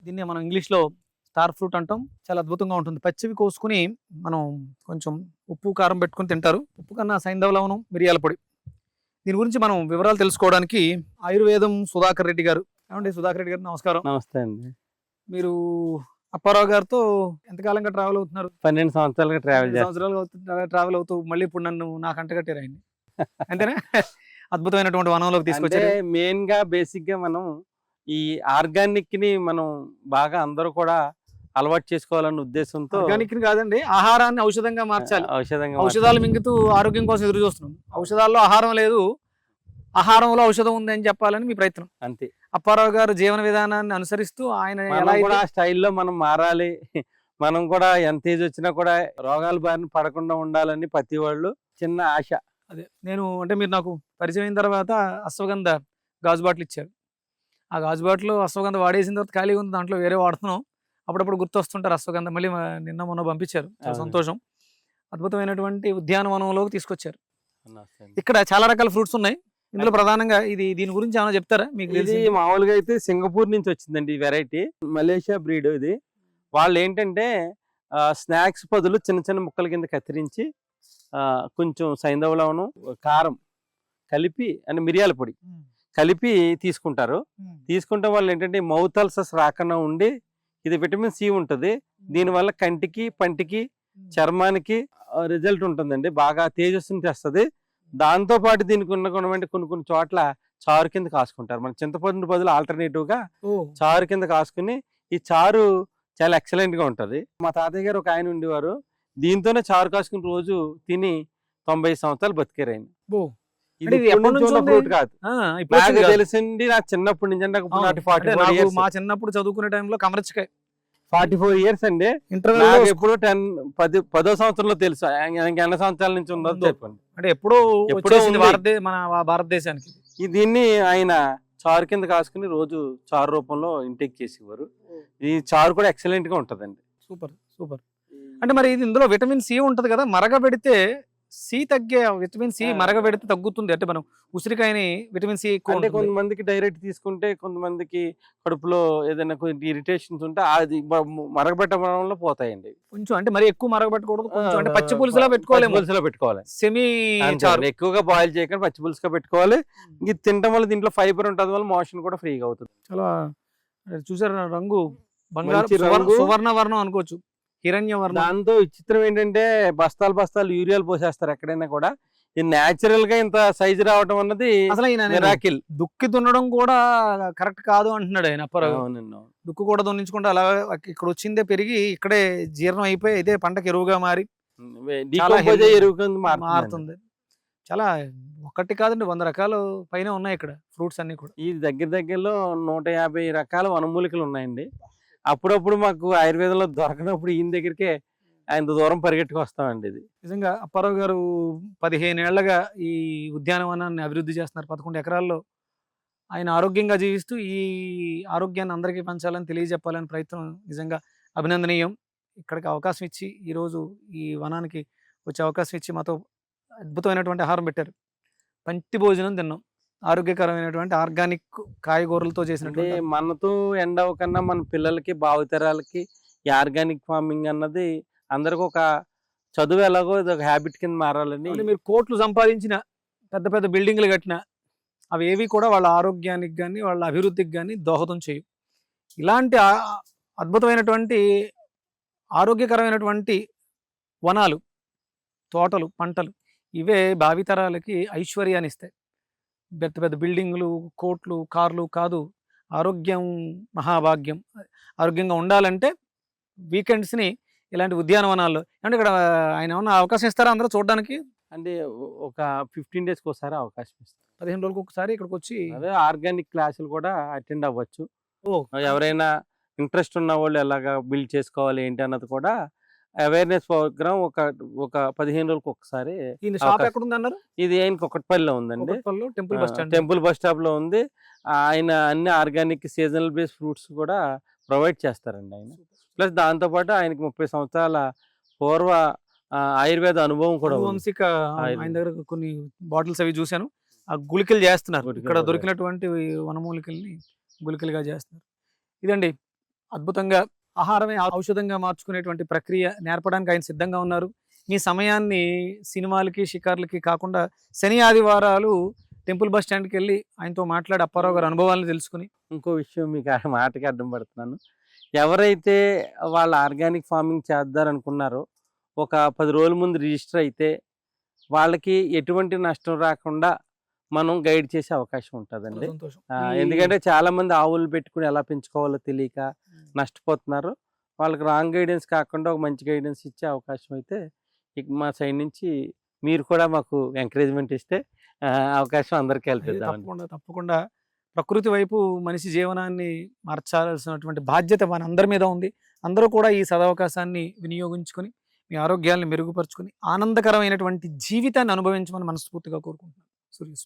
దీన్ని మనం ఇంగ్లీష్‌లో స్టార్ ఫ్రూట్ అంటాం. చాలా అద్భుతంగా ఉంటుంది. పచ్చివి కోసుకొని మనం కొంచెం ఉప్పు, కారం పెట్టుకొని తింటారు. ఉప్పు కన్నా సైంధవ లవణం, మిరియాల పొడి. దీని గురించి మనం వివరాలు తెలుసుకోవడానికి ఆయుర్వేదం సుధాకర్ రెడ్డి గారు. ఏమండి సుధాకర్ రెడ్డి గారు నమస్కారం. నమస్తే అండి. మీరు అప్పారావు గారితో ఎంతకాలంగా ట్రావెల్ అవుతున్నారు? 12 సంవత్సరాలుగా ట్రావెల్ 12 సంవత్సరాలుగా ట్రావెల్ అవుతూ మళ్ళీ ఇప్పుడు నన్ను నాకు అంటగట్టారు ఆయన్ని. అంతేనా? అద్భుతమైనటువంటి వనంలోకి అంటే తీసుకొచ్చారు. మెయిన్ గా బేసిక్ గా మనం ఈ ఆర్గానిక్ ని మనం బాగా అందరూ కూడా అలవాటు చేసుకోవాలన్న ఉద్దేశంతో ఆర్గానిక్ కాదండి, ఆహారాన్ని ఔషధంగా మార్చాలి. ఔషధంగా ఔషధాలు మింగుతూ ఆరోగ్యం కోసం ఎదురు చూస్తున్నాం. ఔషధాల్లో ఆహారం లేదు, ఆహారంలో ఔషధం ఉంది అని చెప్పాలని మీ ప్రయత్నం. అంతే. అప్పారావు గారు జీవన విధానాన్ని అనుసరిస్తూ ఆయన ఎలా మనం కూడా అయితే ఆ స్టైల్లో మనం మారాలి. మనం కూడా ఎంత ఏజ్ వచ్చినా కూడా రోగాల బారిన పడకుండా ఉండాలని ప్రతి వాళ్ళు చిన్న ఆశ. అదే నేను అంటే మీరు నాకు పరిచయం అయిన తర్వాత అశ్వగంధ గాజు బాటిల్ ఇచ్చారు. ఆ గాజు బాటిల్ అశ్వగంధ వాడేసిన తర్వాత ఖాళీగా ఉంది, దాంట్లో వేరే వాడుతున్నాం. అప్పుడప్పుడు గుర్తొస్తుంటారు అశ్వగంధ. మళ్ళీ నిన్న మొన్న పంపించారు, చాలా అవును. సంతోషం. అద్భుతమైనటువంటి ఉద్యానవనంలోకి తీసుకొచ్చారు. నమస్తే. ఇక్కడ చాలా రకాల ఫ్రూట్స్ ఉన్నాయి. ఇందులో ప్రధానంగా దీని గురించి ఏమైనా చెప్తారా మీకు ఇది తెలిసి? మామూలుగా అయితే సింగపూర్ నుంచి వచ్చిందండి ఈ వెరైటీ. మలేషియా బ్రీడ్ ఇది. వాళ్ళు ఏంటంటే స్నాక్స్ బదులు చిన్న చిన్న ముక్కల కింద కత్తిరించి కొంచెం సైంధవ లవణం, కారం కలిపి అంటే మిరియాల పొడి కలిపి తీసుకుంటారు. తీసుకుంటే వాళ్ళు ఏంటంటే మౌత్ అల్సర్స్ రాకుండా ఉండి, ఇది విటమిన్ సి ఉంటుంది. దీనివల్ల కంటికి, పంటికి, చర్మానికి రిజల్ట్ ఉంటుందండి. బాగా తేజస్సుని తెస్తుంది. దాంతో పాటు దీనికి ఉన్న గుణం అంటే కొన్ని చోట్ల చారు కింద కాసుకుంటారు. మన చింతపండు బదులు ఆల్టర్నేటివ్ గా చారు కింద కాసుకుని, ఈ చారు చాలా ఎక్సలెంట్ గా ఉంటది. మా తాతయ్య గారు ఒక ఆయన ఉండేవారు, దీంతోనే చారు కాసుకుని రోజు తిని 90 సంవత్సరాలు బతికారు ఆయన. అంటే ఇది ఎప్పటి నుంచి ఉంది? ఫ్రూట్ కాదు, ఇప్పుడు నాకు వచ్చింది కాదు. తెలిసింది నా చిన్నప్పటి నుంచి అంటే అవును. నాటి అంటే 44 నాకు years. మా చిన్నప్పుడు చదువుకునే టైంలో కమరచికాయ 44 years అండి. ఇంటర్వెల్ నాకు ఎప్పుడు 10వ సంవత్సరంలో తెలుసు. ఎన్ని సంవత్సరాల నుంచి ఉందో ఉందో. చెప్పండి. అంటే ఎప్పుడో ఎప్పుడో వచ్చేసింది ఉంది. మన భారతదేశానికి. దీన్ని ఆయన చారు కింద కాసుకుని రోజు చారు రూపంలో ఇంటేక్ చేసేవారు. ఈ చారు కూడా ఎక్సలెంట్ గా ఉంటదండి. Super super. అంటే మరి ఇది ఇందులో విటమిన్ సి ఉంటది కదా, మరగబెడితే సి తగ్గే విటమిన్ సి మరగబెడితే తగ్గుతుంది. అంటే మనం ఉసిరికాయని విటమిన్ సి ఎక్కువ అంటే ఉంటుంది. కొంతమందికి డైరెక్ట్ తీసుకుంటే, కొంతమందికి కడుపులో ఏదైనా కొన్ని ఇరిటేషన్స్ ఉంటే అది మరగబెట్టడంలో పోతాయండి. కొంచెం అంటే మరి ఎక్కువ మరగబెట్టకూడదు, కొంచెం అంటే పచ్చి పులుసులా పెట్టుకోలేము. పచ్చి పులుసులో పెట్టుకోవాలి. సెమీ అంతే చారు. అండి. ఎక్కువగా బాయిల్ చేయకుండా పచ్చి పులుసుగా పెట్టుకోవాలి. ఇది తినడం వల్ల దీంట్లో ఫైబర్ ఉంటుంది వల్ల మోషన్ కూడా ఫ్రీగా అవుతుంది. చాలా చూసారు రంగు బంగారు మంచి రంగు. సువర్ణ వర్ణం అనుకోవచ్చు, హిరణ్య వర్ణం. దాంతో విచిత్రం ఏంటంటే బస్తాలు యూరియాలు పోసేస్తారు ఎక్కడైనా కూడా. ఇది న్యాచురల్ గా ఇంత సైజు రావడం అన్నది అసలు ఈయన మిరాకిల్. దుక్కి దున్నడం కూడా కరెక్ట్ కాదు అంటున్నాడు ఆయన అప్పారావు. అవునండి. దుక్కు కూడా దున్నించుకుంటే అలా ఇక్కడ వచ్చిందే పెరిగి ఇక్కడే జీర్ణం అయిపోయి ఇదే పంటకు ఎరువుగా మారి డీకంపోజ్ ఎరువు కింద మారుతుంది. మారుతుంది. చాలా ఒకటి కాదండి, 100 రకాలు పైన ఉన్నాయి ఇక్కడ ఫ్రూట్స్ అన్ని కూడా. ఈ దగ్గరలో 150 రకాల వనమూలికలు ఉన్నాయండి. అప్పుడప్పుడు మాకు ఆయుర్వేదంలో దొరకనప్పుడు ఈయన దగ్గరికే ఆయన దూరం పరిగెట్టుకు వస్తామండి. ఇది నిజంగా అప్పారావు గారు 15 ఏళ్లగా ఈ ఉద్యానవనాన్ని అభివృద్ధి చేస్తున్నారు. 11 ఎకరాల్లో ఆయన ఆరోగ్యంగా జీవిస్తూ ఈ ఆరోగ్యాన్ని అందరికీ పంచాలని తెలియజెప్పాలని ప్రయత్నం నిజంగా అభినందనీయం. ఇక్కడికి అవకాశం ఇచ్చి ఈరోజు ఈ వనానికి వచ్చే అవకాశం ఇచ్చి మాతో అద్భుతమైనటువంటి ఆహారం పెట్టారు. పంక్తి భోజనం తిన్నాం, ఆరోగ్యకరమైనటువంటి ఆర్గానిక్ కాయగూరలతో అంటే చేసినటువంటి. మనతో ఎండ కన్నా మన పిల్లలకి, భావితరాలకి ఈ ఆర్గానిక్ ఫార్మింగ్ అన్నది అందరికి ఒక చదువు ఎలాగో ఇది ఒక హ్యాబిట్ కింద మారాలని. అంటే మీరు కోట్లు సంపాదించిన, పెద్ద పెద్ద బిల్డింగ్లు కట్టిన, అవి ఏవి కూడా వాళ్ళ ఆరోగ్యానికి కానీ వాళ్ళ అభివృద్ధికి కానీ దోహదం చేయవు. ఇలాంటి అద్భుతమైనటువంటి ఆరోగ్యకరమైనటువంటి వనాలు, తోటలు, పంటలు ఇవే భావితరాలకి ఐశ్వర్యాన్ని ఇస్తాయి. పెద్ద పెద్ద బిల్డింగులు, కోట్లు, కార్లు కాదు. ఆరోగ్యం మహాభాగ్యం. ఆరోగ్యంగా ఉండాలంటే వీకెండ్స్ని ఇలాంటి ఉద్యానవనాల్లో అంటే ఇక్కడ ఆయన ఏమన్నా అవకాశం ఇస్తారా అందరూ చూడడానికి? అంటే ఒక 15 days ఒకసారి అవకాశం ఇస్తారు. 15 రోజులకు ఒకసారి ఇక్కడికి వచ్చి అదే ఆర్గానిక్ క్లాసులు కూడా అటెండ్ అవ్వచ్చు. ఓ ఎవరైనా ఇంట్రెస్ట్ ఉన్న వాళ్ళు ఎలాగా బిల్డ్ చేసుకోవాలి ఏంటి అన్నది కూడా అవేర్నెస్ ప్రోగ్రామ్ ఒక 15 రోజులకు ఒకసారి. ఈ షాప్ ఎక్కడ ఉంది అన్నారు? ఇది ఆయన కుకట్పల్లిలో ఉందండి. కుకట్పల్లిలో temple bus stand. Temple bus stop లో ఉంది. ఆయన అన్ని ఆర్గానిక్ సీజనల్ బేస్డ్ ఫ్రూట్స్ కూడా ప్రొవైడ్ చేస్తారండి ఆయన. ప్లస్ దాంతో పాటు ఆయనకి 30 సంవత్సరాల పూర్వ ఆయుర్వేద అనుభవం కూడా ఉంది. వంశిక ఆయన దగ్గర కొన్ని బాటిల్స్ అవి చూశాను. ఆ గుళికలు చేస్తున్నారు. ఇక్కడ దొరికినటువంటి వనమూలికల్ని గుళికలుగా చేస్తున్నారు. ఇదండి అద్భుతంగా ఆహారమే ఔషధంగా మార్చుకునేటువంటి ప్రక్రియ నేర్పడానికి ఆయన సిద్ధంగా ఉన్నారు. మీ సమయాన్ని సినిమాలకి, షికార్లకి కాకుండా శని, ఆదివారాలు టెంపుల్ బస్ స్టాండ్‌కి వెళ్ళి ఆయనతో మాట్లాడి అప్పారావు గారి అనుభవాలను తెలుసుకొని ఇంకో విషయం మీకు ఆ మాటకి అడ్డం పడుతున్నాను. ఎవరైతే వాళ్ళ ఆర్గానిక్ ఫార్మింగ్ చేద్దారనుకున్నారో ఒక 10 రోజుల ముందు రిజిస్టర్ అయితే వాళ్ళకి ఎటువంటి నష్టం రాకుండా మనం గైడ్ చేసే అవకాశం ఉంటుందండి. సంతోషం. ఎందుకంటే చాలా మంది ఆవులు పెట్టుకుని ఎలా పెంచుకోవాలో తెలియక నష్టపోతున్నారు. వాళ్ళకి రాంగ్ గైడెన్స్ కాకుండా ఒక మంచి గైడెన్స్ ఇచ్చే అవకాశం అయితే మా సైడ్ నుంచి మీరు కూడా మాకు ఎంకరేజ్మెంట్ ఇస్తే అవకాశం అందరికీ కల్పిద్దామండి. తప్పకుండా తప్పకుండా ప్రకృతి వైపు మనిషి జీవనాన్ని మార్చాల్సినటువంటి బాధ్యత మనందరి మీద ఉంది. అందరూ కూడా ఈ సదవకాశాన్ని వినియోగించుకొని మీ ఆరోగ్యాన్ని మెరుగుపరుచుకొని ఆనందకరమైనటువంటి జీవితాన్ని అనుభవించమని మనస్ఫూర్తిగా కోరుకుంటున్నాను. సూర్యస్